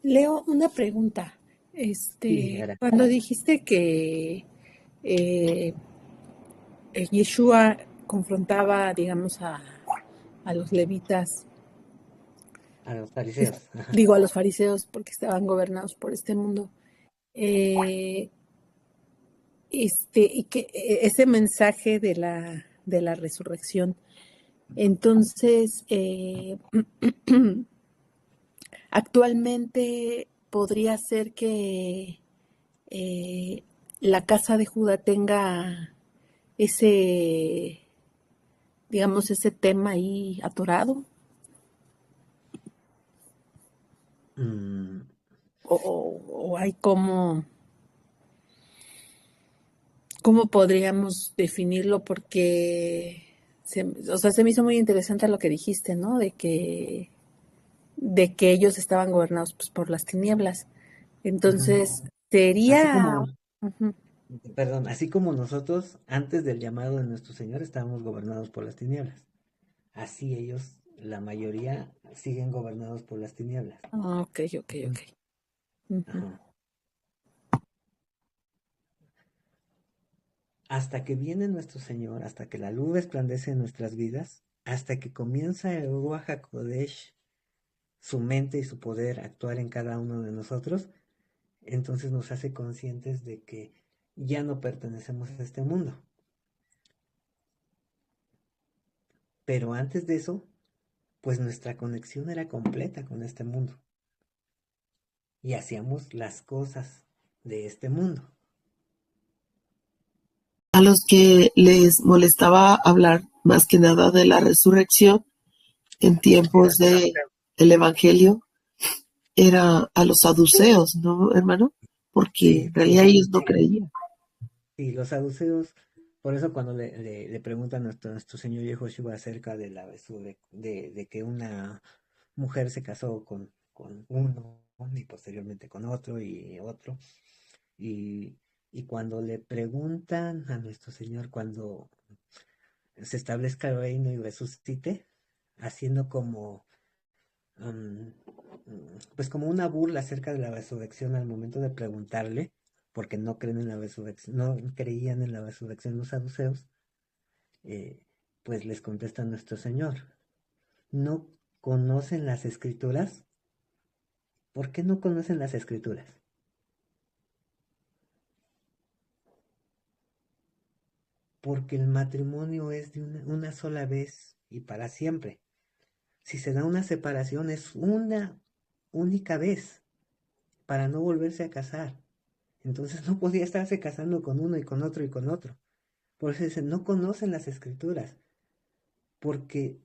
Leo, una pregunta. Sí, ahora. Cuando dijiste que eh, Yeshua confrontaba, digamos, a los levitas, A los fariseos. Ajá. digo, a los fariseos, porque estaban gobernados por este mundo, eh, y que ese mensaje de la resurrección, entonces, actualmente podría ser que eh, la casa de Judá tenga ese, digamos, ese tema ahí atorado, Mm, o hay cómo podríamos definirlo, porque o sea, se me hizo muy interesante lo que dijiste, ¿no? De que ellos estaban gobernados, pues, por las tinieblas. ujú. Entonces, Así sería, como, ujú, perdón, así como nosotros, antes del llamado de nuestro Señor, estábamos gobernados por las tinieblas. Así ellos, la mayoría, siguen gobernados por las tinieblas. ok, ok, Ujú. ok. Ujú. Ajá. Hasta que viene nuestro Señor, hasta que la luz resplandece en nuestras vidas, hasta que comienza el Ruach HaKodesh, su mente y su poder actuar en cada uno de nosotros, entonces nos hace conscientes de que ya no pertenecemos a este mundo. Pero antes de eso, pues nuestra conexión era completa con este mundo y hacíamos las cosas de este mundo. A los que les molestaba hablar más que nada de la resurrección en tiempos de el Evangelio era a los saduceos, ¿no, hermano? Porque Sí, en realidad ellos no creían. sí, los saduceos, por eso cuando le preguntan a nuestro Señor Yehoshua acerca de de que una mujer se casó con uno y posteriormente con otro y otro, y, y cuando le preguntan a nuestro Señor cuando se establezca el reino y resucite, haciendo como um, pues como una burla acerca de la resurrección al momento de preguntarle, porque no creen en la resurrección, no creían en la resurrección los saduceos, eh, pues les contesta nuestro Señor, ¿no conocen las escrituras? ¿Por qué no conocen las escrituras? Porque el matrimonio es de una sola vez y para siempre. Si se da una separación es una única vez para no volverse a casar. Entonces no podía estarse casando con uno y con otro y con otro. Por eso dicen, no conocen las escrituras, porque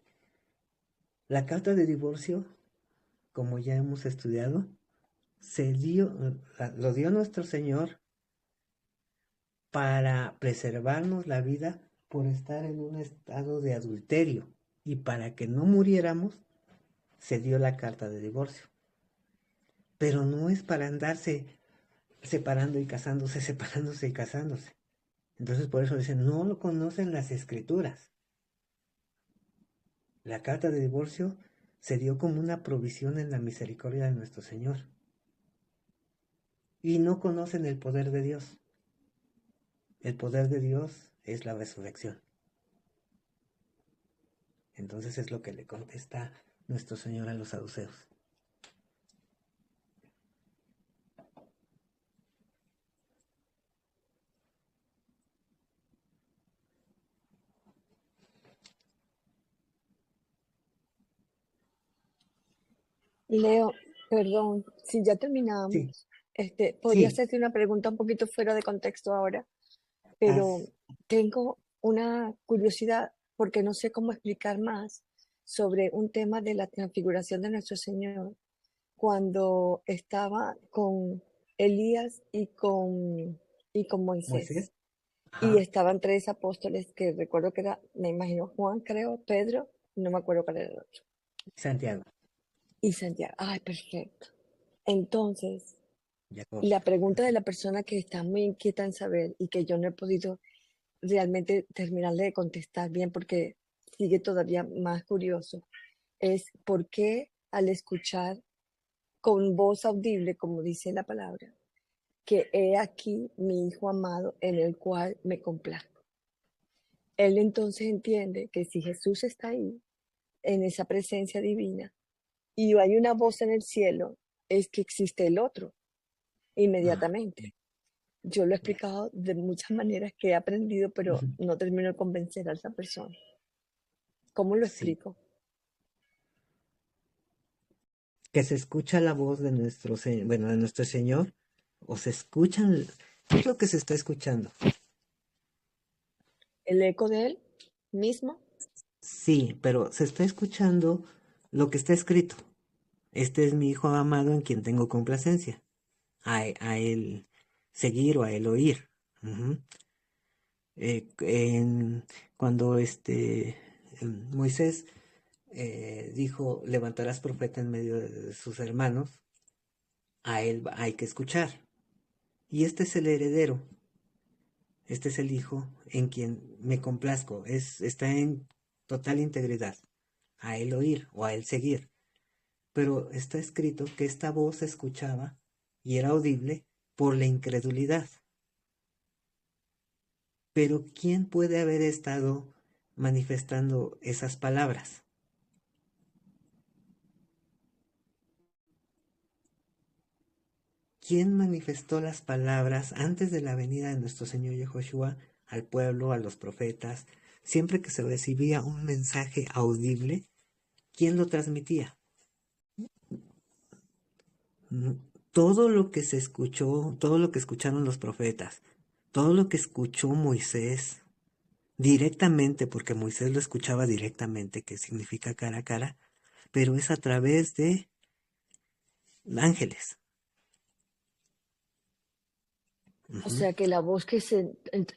la carta de divorcio, como ya hemos estudiado, lo dio nuestro Señor para preservarnos la vida por estar en un estado de adulterio y para que no muriéramos, se dio la carta de divorcio. Pero no es para andarse separando y casándose, separándose y casándose. Entonces por eso dicen, no lo conocen las escrituras. La carta de divorcio se dio como una provisión en la misericordia de nuestro Señor. Y no conocen el poder de Dios. El poder de Dios es la resurrección. Entonces es lo que le contesta nuestro Señor a los saduceos. Leo, perdón, si ya Sí, terminamos, podría sí, hacerte una pregunta un poquito fuera de contexto ahora, pero haz, tengo una curiosidad porque no sé cómo explicar más sobre un tema de la transfiguración de nuestro Señor cuando estaba con Elías y con Moisés. Moisés. Y Ajá. estaban tres apóstoles que recuerdo que era, me imagino, Juan, creo, Pedro, no me acuerdo cuál era el otro. Santiago, Y Santiago. Ay, perfecto. Entonces, Jacob. la pregunta de la persona que está muy inquieta en saber y que yo no he podido realmente terminarle de contestar bien porque sigue todavía más curioso, es por qué al escuchar con voz audible, como dice la palabra, que he aquí mi Hijo amado en el cual me complazco. Él entonces entiende que si Jesús está ahí, en esa presencia divina, y hay una voz en el cielo, es que existe el otro inmediatamente. Yo lo he explicado de muchas maneras que he aprendido, pero no termino de convencer a esa persona. ¿Cómo lo Sí, explico? que se escucha la voz de nuestro Señor, bueno, de nuestro Señor, o se escuchan, ¿qué es lo que se está escuchando? El eco de él mismo. Sí, pero se está escuchando lo que está escrito. Este es mi Hijo amado en quien tengo complacencia. A él seguir o a él oír. Ujú. Cuando Moisés dijo, levantarás profeta en medio de sus hermanos, a él hay que escuchar. Y este es el heredero, este es el hijo en quien me complazco, está en total integridad, a él oír o a él seguir. Pero está escrito que esta voz se escuchaba y era audible por la incredulidad. Pero ¿quién puede haber estado manifestando esas palabras? ¿Quién manifestó las palabras antes de la venida de nuestro Señor Yehoshua al pueblo, a los profetas? Siempre que se recibía un mensaje audible, ¿quién lo transmitía? Todo lo que se escuchó, todo lo que escucharon los profetas, todo lo que escuchó Moisés directamente, porque Moisés lo escuchaba directamente, que significa cara a cara, pero es a través de ángeles. O Ujú. sea que la voz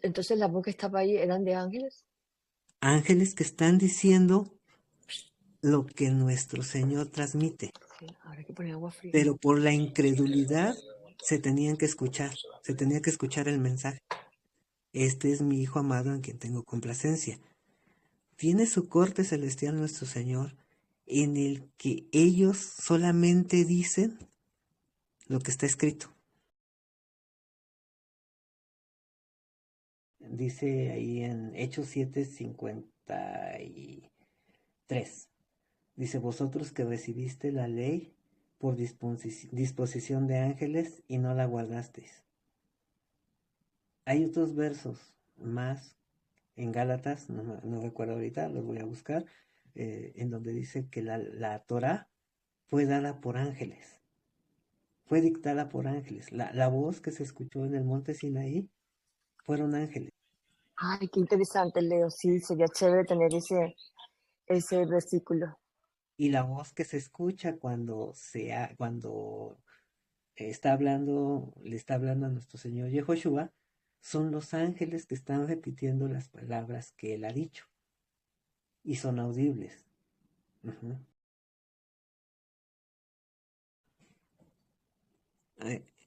entonces la voz que estaba ahí eran de ángeles. Ángeles que están diciendo lo que nuestro Señor transmite, Sí, ahora hay que poner agua fría. pero por la incredulidad se tenía que escuchar el mensaje. Este es mi Hijo amado en quien tengo complacencia. Tiene su corte celestial nuestro Señor, en el que ellos solamente dicen lo que está escrito. Dice ahí en Hechos 7:53. Dice, vosotros que recibiste la ley por disposición de ángeles y no la guardasteis. Hay otros versos más en Gálatas, no recuerdo ahorita, los voy a buscar, en donde dice que la Torá fue dada por ángeles, fue dictada por ángeles. La voz que se escuchó en el monte Sinaí fueron ángeles. Ay, qué interesante, Leo. Sí, sería chévere tener ese versículo. Y la voz que se escucha cuando está hablando, le está hablando a nuestro Señor Yehoshua, son los ángeles que están repitiendo las palabras que él ha dicho y son audibles. Ujú.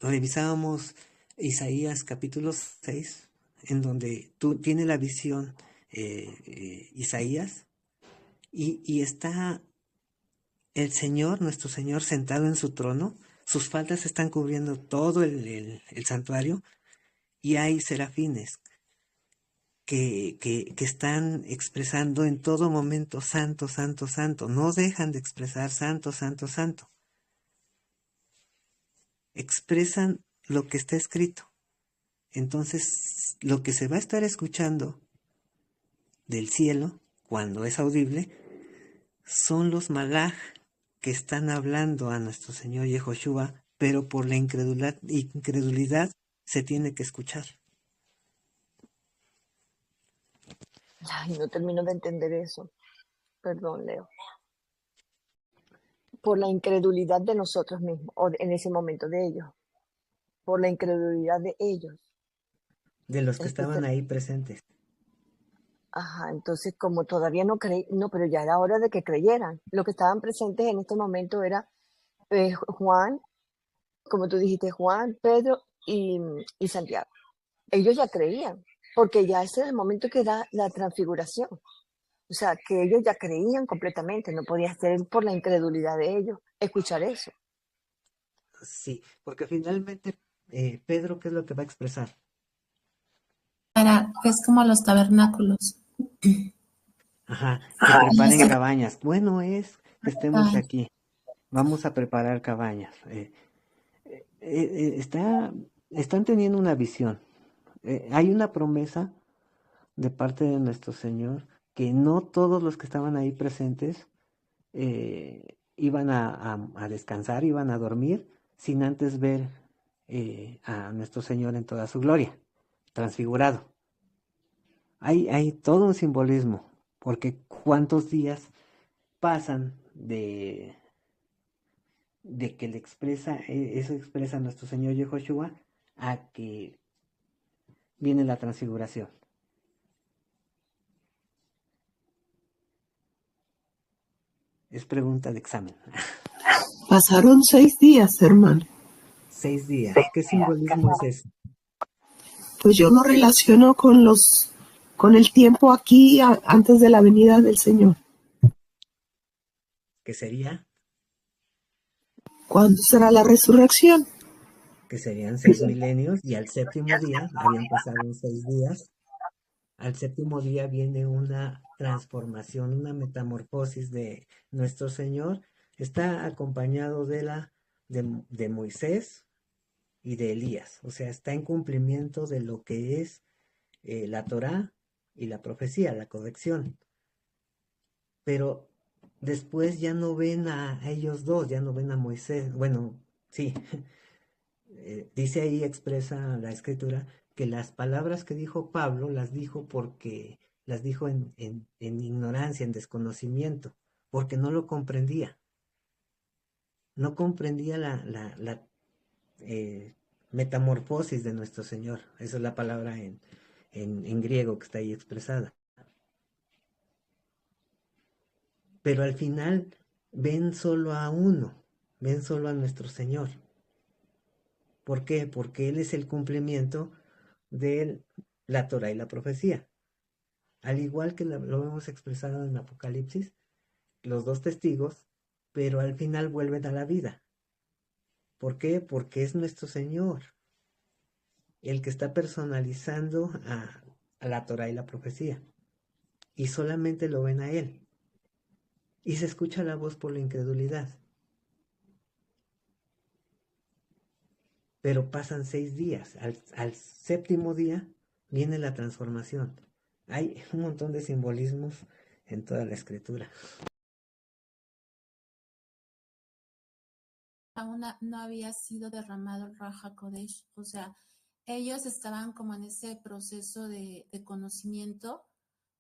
Revisábamos Isaías capítulo 6, en donde tú tienes la visión Isaías y está el Señor, nuestro Señor, sentado en su trono. Sus faldas están cubriendo todo el santuario y hay serafines que están expresando en todo momento santo, santo, santo. No dejan de expresar santo, santo, santo. Expresan lo que está escrito. Entonces, lo que se va a estar escuchando del cielo, cuando es audible, son los malaj que están hablando a nuestro Señor Yehoshua, pero por la incredulidad se tiene que escuchar. Ay, no termino de entender eso. Perdón, Leo. Por la incredulidad de nosotros mismos, o en ese momento de ellos. Por la incredulidad de ellos. De los que estaban Especial. ahí presentes. Ajá, entonces como todavía no creí, no, pero ya era hora de que creyeran. Los que estaban presentes en este momento era Juan, como tú dijiste, Juan, Pedro y Santiago. Ellos ya creían, porque ya ese era el momento que da la transfiguración. O sea, que ellos ya creían completamente, no podía ser por la incredulidad de ellos escuchar eso. Sí, porque finalmente Pedro, ¿qué es lo que va a expresar? Es como los tabernáculos. Ajá, que preparen cabañas. Bueno, es que estemos aquí. Vamos a preparar cabañas. Están teniendo una visión. Hay una promesa de parte de nuestro Señor que no todos los que estaban ahí presentes iban a descansar, iban a dormir, sin antes ver a nuestro Señor en toda su gloria, transfigurado. Hay todo un simbolismo, porque cuántos días pasan de que eso expresa nuestro Señor Yehoshua a que viene la transfiguración. Es pregunta de examen. Pasaron 6 días, hermano. 6 días. ¿Qué simbolismo es ese? Pues yo lo relaciono con el tiempo aquí antes de la venida del Señor. ¿Qué sería? ¿Cuándo será la resurrección? Que serían 6 milenios, y al séptimo día, habían pasado 6 días, al séptimo día viene una transformación, una metamorfosis de nuestro Señor. Está acompañado de Moisés y de Elías, o sea, está en cumplimiento de lo que es la Torá y la profecía, la corrección. Pero después ya no ven a ellos dos, ya no ven a Moisés. Bueno, sí, dice ahí, expresa la escritura, que las palabras que dijo Pablo las dijo porque las dijo en ignorancia, en desconocimiento, porque no lo comprendía. No comprendía la metamorfosis de nuestro Señor. Esa es la palabra en griego que está ahí expresada. Pero al final ven solo a uno, ven solo a nuestro Señor. ¿Por qué? Porque Él es el cumplimiento de la Torah y la profecía. Al igual que lo hemos expresado en Apocalipsis, los dos testigos, pero al final vuelven a la vida. ¿Por qué? Porque es nuestro Señor el que está personalizando a la Torah y la profecía. Y solamente lo ven a Él. Y se escucha la voz por la incredulidad. Pero pasan 6 días. Al séptimo día viene la transformación. Hay un montón de simbolismos en toda la escritura. Aún no había sido derramado el Ruach HaKodesh, o sea, ellos estaban como en ese proceso de conocimiento,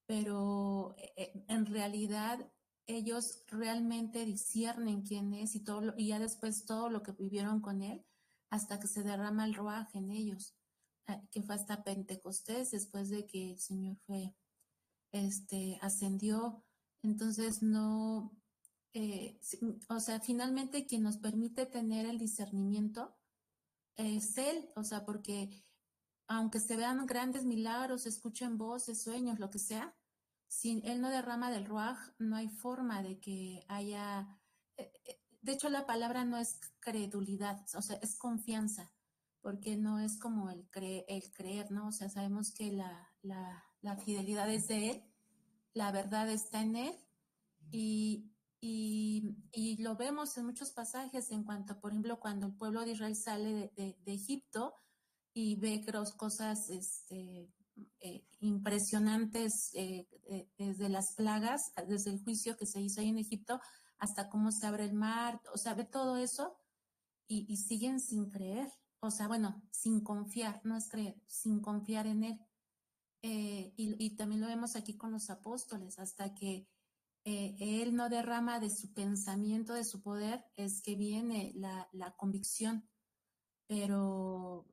pero en realidad ellos realmente disciernen quién es y todo y ya después todo lo que vivieron con él hasta que se derrama el Ruach en ellos, que fue hasta Pentecostés, después de que el Señor fue ascendió. Entonces no, o sea, finalmente quien nos permite tener el discernimiento es Él, o sea, porque aunque se vean grandes milagros, se escuchen voces, sueños, lo que sea, si Él no derrama del Ruach, no hay forma de que haya, de hecho la palabra no es credulidad, o sea, es confianza, porque no es como el creer, ¿no? O sea, sabemos que la fidelidad es de Él, la verdad está en Él y, y lo vemos en muchos pasajes en cuanto, por ejemplo, cuando el pueblo de Israel sale de Egipto y ve cosas impresionantes desde las plagas, desde el juicio que se hizo ahí en Egipto, hasta cómo se abre el mar, o sea, ve todo eso y siguen sin creer, o sea, bueno, sin confiar, no es creer, sin confiar en Él. Y también lo vemos aquí con los apóstoles, hasta que Él no derrama de su pensamiento, de su poder, es que viene la convicción, pero,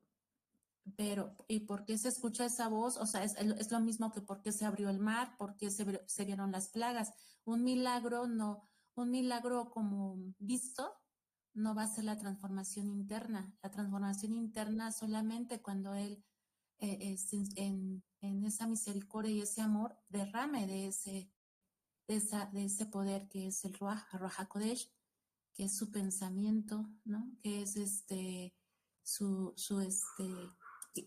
¿y por qué se escucha esa voz? O sea, es lo mismo que por qué se abrió el mar, por qué se vieron las plagas. Un milagro no, un milagro como visto no va a ser la transformación interna. La transformación interna solamente cuando Él en esa misericordia y ese amor derrame de ese poder que es el Ruach HaKodesh, que es su pensamiento, ¿no? Que es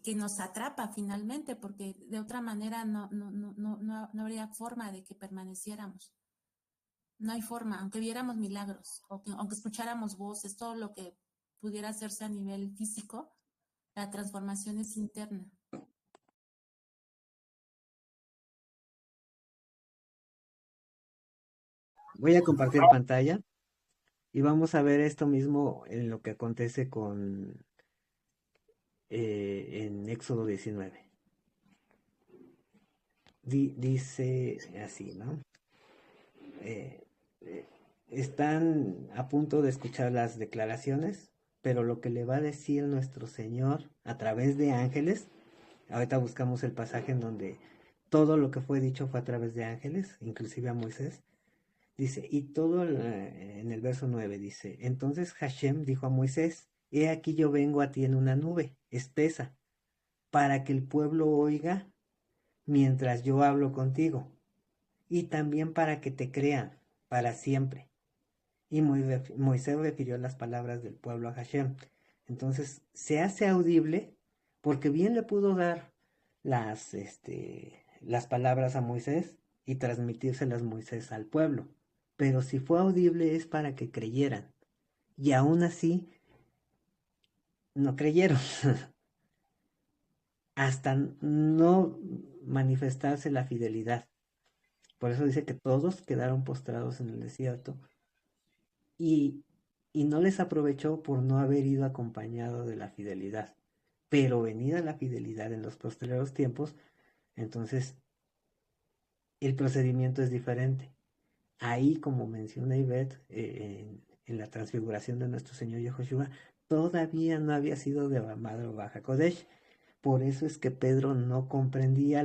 que nos atrapa finalmente, porque de otra manera no habría forma de que permaneciéramos. No hay forma, aunque viéramos milagros, aunque escucháramos voces, todo lo que pudiera hacerse a nivel físico, la transformación es interna. Voy a compartir pantalla y vamos a ver esto mismo en lo que acontece en Éxodo 19. Dice así, ¿no? Eh, eh, Están a punto de escuchar las declaraciones, pero lo que le va a decir nuestro Señor a través de ángeles, ahorita buscamos el pasaje en donde todo lo que fue dicho fue a través de ángeles, inclusive a Moisés. Dice, y todo en el verso 9 dice, entonces Hashem dijo a Moisés, he aquí yo vengo a ti en una nube espesa, para que el pueblo oiga mientras yo hablo contigo, y también para que te crean para siempre. Y Moisés refirió las palabras del pueblo a Hashem. Entonces se hace audible porque bien le pudo dar las palabras a Moisés y transmitírselas Moisés al pueblo. Pero si fue audible es para que creyeran. Y aún así no creyeron. Hasta no manifestarse la fidelidad. Por eso dice que todos quedaron postrados en el desierto. Y, y no les aprovechó por no haber ido acompañado de la fidelidad. Pero venida la fidelidad en los posteriores tiempos, entonces el procedimiento es diferente. Ahí, como menciona Ivette, en la transfiguración de nuestro Señor Yahushua, todavía no había sido derramado Baja Kodesh. Por eso es que Pedro no comprendía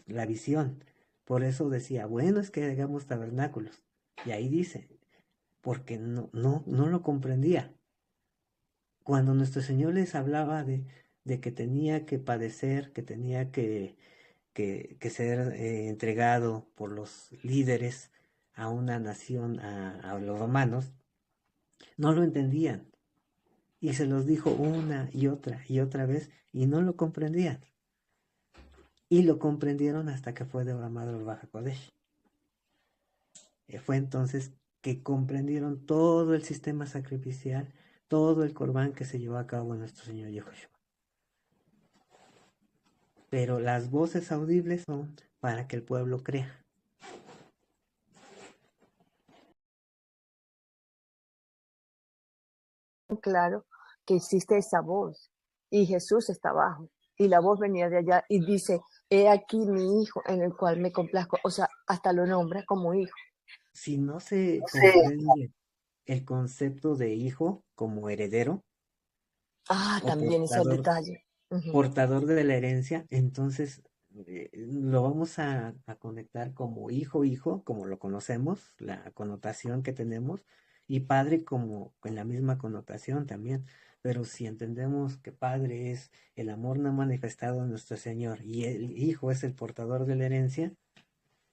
la visión. Por eso decía, bueno, es que hagamos tabernáculos. Y ahí dice, porque no lo comprendía. Cuando nuestro Señor les hablaba de que tenía que padecer, que tenía que ser entregado por los líderes a una nación, a los romanos, no lo entendían. Y se los dijo una y otra vez y no lo comprendían. Y lo comprendieron hasta que fue derramado el Baja Kodesh. Fue entonces que comprendieron todo el sistema sacrificial, todo el corbán que se llevó a cabo en nuestro Señor Yahushua. Pero las voces audibles son para que el pueblo crea. Claro que existe esa voz y Jesús está abajo y la voz venía de allá y dice, he aquí mi hijo en el cual me complazco, o sea, hasta lo nombra como hijo. Si no se comprende el concepto de hijo como heredero Ah, o también ese es el detalle. portador de la herencia, entonces lo vamos a conectar como hijo, como lo conocemos, la connotación que tenemos, y padre como en la misma connotación también. Pero si entendemos que padre es el amor no manifestado en nuestro Señor y el hijo es el portador de la herencia,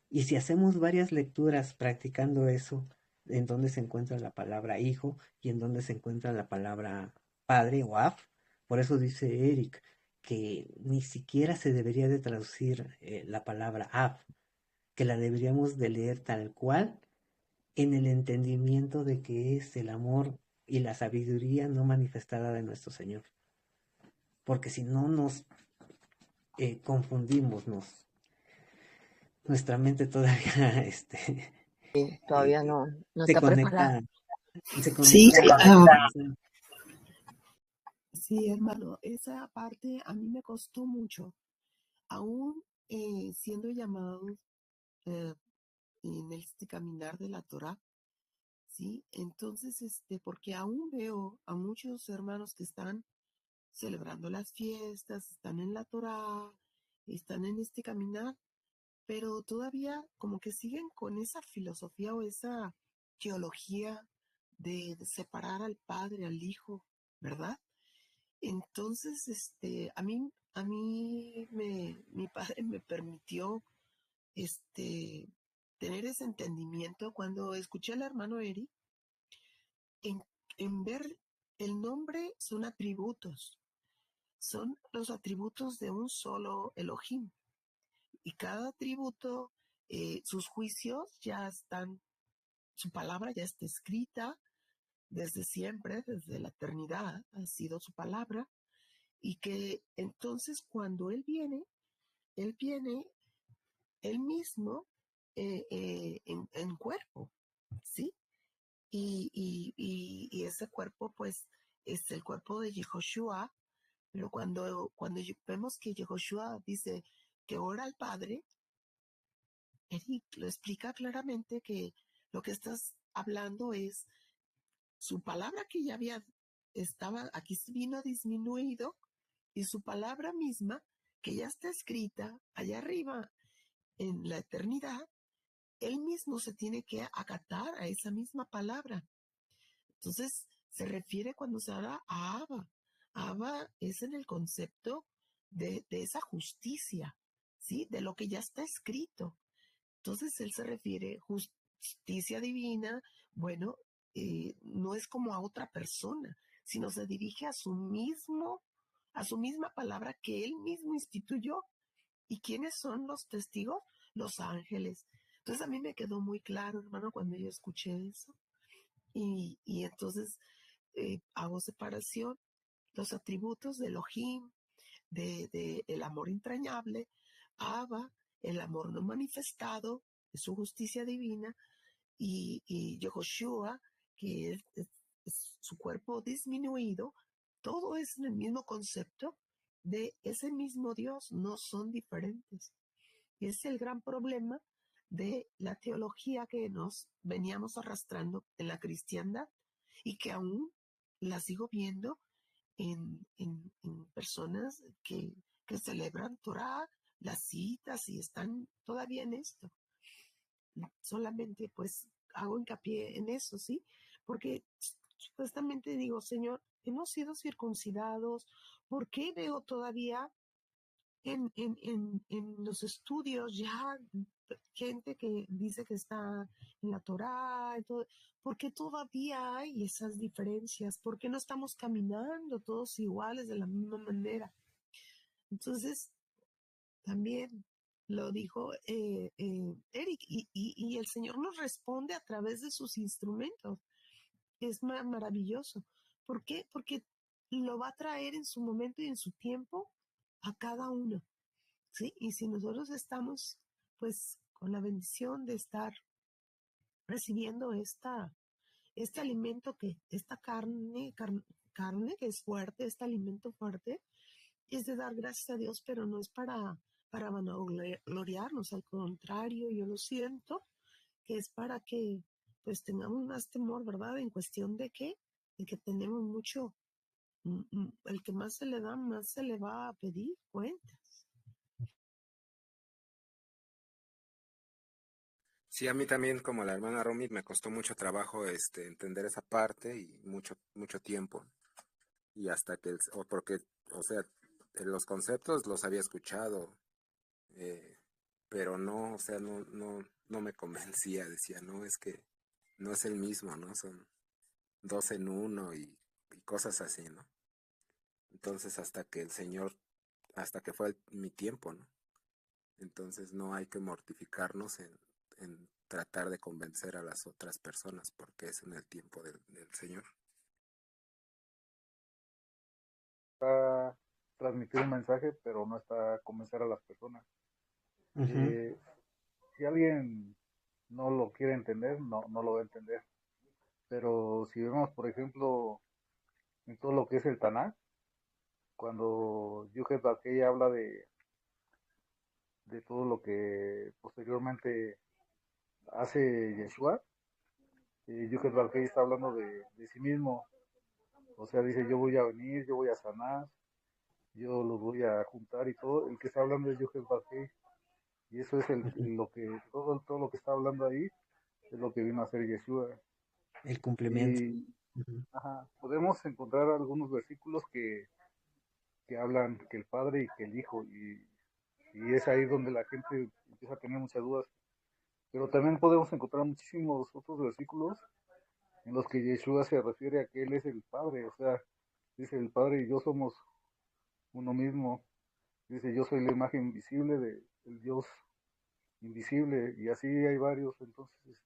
y si hacemos varias lecturas practicando eso, en donde se encuentra la palabra hijo y en donde se encuentra la palabra padre o af, por eso dice Eric que ni siquiera se debería de traducir la palabra af, que la deberíamos de leer tal cual en el entendimiento de que es el amor y la sabiduría no manifestada de nuestro Señor. Porque si no nos confundimos, nuestra mente todavía Todavía no se está preparada. conecta, se Sí, conecta sí, hermano, esa parte a mí me costó mucho, aún siendo llamados eh, en este caminar de la Torá, ¿sí? Entonces, porque aún veo a muchos hermanos que están celebrando las fiestas, están en la Torá, están en este caminar, pero todavía como que siguen con esa filosofía o esa teología de separar al padre, al hijo, ¿verdad? Entonces, mi padre me permitió, tener ese entendimiento cuando escuché al hermano Eri en, en ver el nombre son atributos, son los atributos de un solo Elohim. Y cada atributo, sus juicios ya están, su palabra ya está escrita desde siempre, desde la eternidad, ha sido su palabra. Y que entonces cuando Él viene Él mismo en cuerpo, ¿sí? Y ese cuerpo, pues, es el cuerpo de Yehoshua, pero cuando vemos que Yehoshua dice que ora al Padre, Eric lo explica claramente que lo que estás hablando es su palabra que ya estaba, aquí vino disminuido, y su palabra misma, que ya está escrita allá arriba en la eternidad, él mismo se tiene que acatar a esa misma palabra. Entonces, se refiere cuando se habla a Abba. Abba es en el concepto de esa justicia, ¿sí? De lo que ya está escrito. Entonces, él se refiere justicia divina, bueno, no es como a otra persona, sino se dirige a su misma palabra que él mismo instituyó. ¿Y quiénes son los testigos? Los ángeles. Entonces a mí me quedó muy claro, hermano, cuando yo escuché eso. Y entonces hago separación, los atributos de Elohim, de el amor entrañable, Abba, el amor no manifestado, de su justicia divina, y Yehoshua, que es su cuerpo disminuido, todo es en el mismo concepto de ese mismo Dios, no son diferentes. Y ese es el gran problema de la teología que nos veníamos arrastrando en la cristiandad y que aún la sigo viendo en personas que celebran Torah, las citas y están todavía en esto. Solamente pues hago hincapié en eso, ¿sí? Porque supuestamente digo, Señor, hemos sido circuncidados, ¿por qué veo todavía en los estudios ya gente que dice que está en la Torá y todo? ¿Por qué todavía hay esas diferencias? ¿Por qué no estamos caminando todos iguales de la misma manera? Entonces, también lo dijo Eric, y el Señor nos responde a través de sus instrumentos. Es maravilloso. ¿Por qué? Porque lo va a traer en su momento y en su tiempo a cada uno. ¿Sí? Y si nosotros estamos, pues, con la bendición de estar recibiendo este alimento esta carne que es fuerte, este alimento fuerte, es de dar gracias a Dios, pero no es para vanagloriarnos, al contrario, yo lo siento, que es para que, pues, tengamos más temor, ¿verdad? En cuestión de qué, de que tenemos mucho, el que más se le da, más se le va a pedir cuenta. Sí, a mí también, como la hermana Romy, me costó mucho trabajo entender esa parte y mucho tiempo. Y hasta que, porque, o sea, los conceptos los había escuchado, eh, pero no, o sea, no me convencía. Decía, no, es que no es el mismo, ¿no? Son dos en uno y cosas así, ¿no? Entonces, hasta que fue mi tiempo, ¿no? Entonces no hay que mortificarnos en tratar de convencer a las otras personas, porque es en el tiempo del Señor. Está transmitir un mensaje, pero no está convencer a las personas. Ujú. Si alguien no lo quiere entender, no lo va a entender. Pero si vemos, por ejemplo, en todo lo que es el Tanakh, cuando Yuhet Bakey habla de todo lo que posteriormente hace Yeshua, Yuhet Bakey está hablando de sí mismo. O sea, dice, yo voy a venir, yo voy a sanar, yo los voy a juntar y todo. El que está hablando es Yuhet Bakey. Y eso es Ujú. lo que, todo lo que está hablando ahí, es lo que vino a hacer Yeshua. El cumplimiento. Y Ujú. ajá, podemos encontrar algunos versículos que hablan que el Padre y que el Hijo, y es ahí donde la gente empieza a tener muchas dudas. Pero también podemos encontrar muchísimos otros versículos en los que Yeshua se refiere a que Él es el Padre, o sea, dice el Padre y yo somos uno mismo, dice yo soy la imagen visible del Dios invisible, y así hay varios, entonces,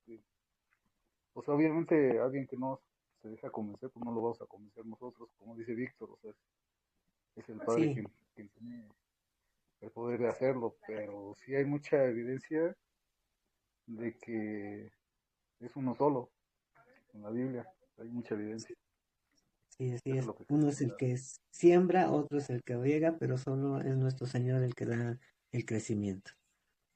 pues obviamente alguien que no se deja convencer, pues no lo vamos a convencer nosotros, como dice Víctor, o sea, es el Padre Sí, quien tiene el poder de hacerlo, pero sí hay mucha evidencia de que es uno solo en la Biblia, hay mucha evidencia, sí, así eso es es. lo que Uno es quería el dar. que siembra, otro es el que riega, pero solo es nuestro Señor el que da el crecimiento.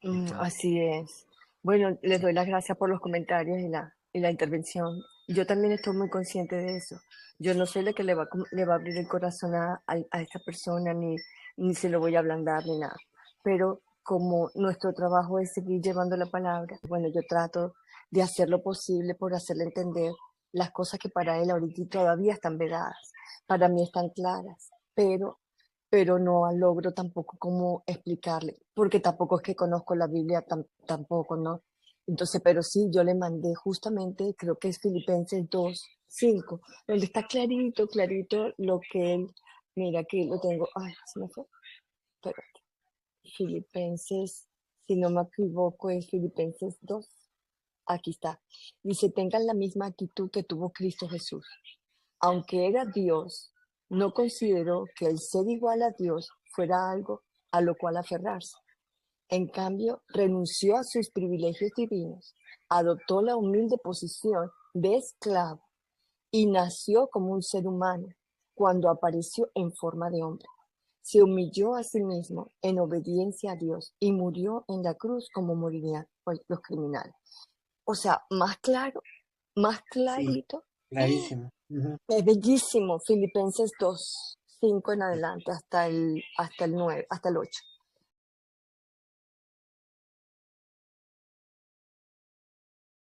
Entonces, Así es. Bueno, les sí, doy las gracias por los comentarios y la intervención. Yo también estoy muy consciente de eso. Yo no soy la que le va a abrir el corazón a esta persona, ni se lo voy a ablandar, ni nada. Pero como nuestro trabajo es seguir llevando la palabra, bueno, yo trato de hacer lo posible por hacerle entender las cosas que para él ahorita todavía están vedadas. Para mí están claras, pero no logro tampoco cómo explicarle, porque tampoco es que conozco la Biblia tampoco, ¿no? Entonces, pero sí, yo le mandé justamente, creo que es Filipenses 2:5, donde está clarito, clarito lo que él, mira, aquí lo tengo, ay, se me fue, espérate, Filipenses, si no me equivoco, es Filipenses 2, aquí está. Dice, tengan la misma actitud que tuvo Cristo Jesús. Aunque era Dios, no consideró que el ser igual a Dios fuera algo a lo cual aferrarse. En cambio, renunció a sus privilegios divinos, adoptó la humilde posición de esclavo y nació como un ser humano cuando apareció en forma de hombre. Se humilló a sí mismo en obediencia a Dios y murió en la cruz como morirían los criminales. O sea, más claro, más sí, clarito. clarísimo. Ujú. Es bellísimo, Filipenses 2:5 en adelante, hasta el 9, hasta el 8.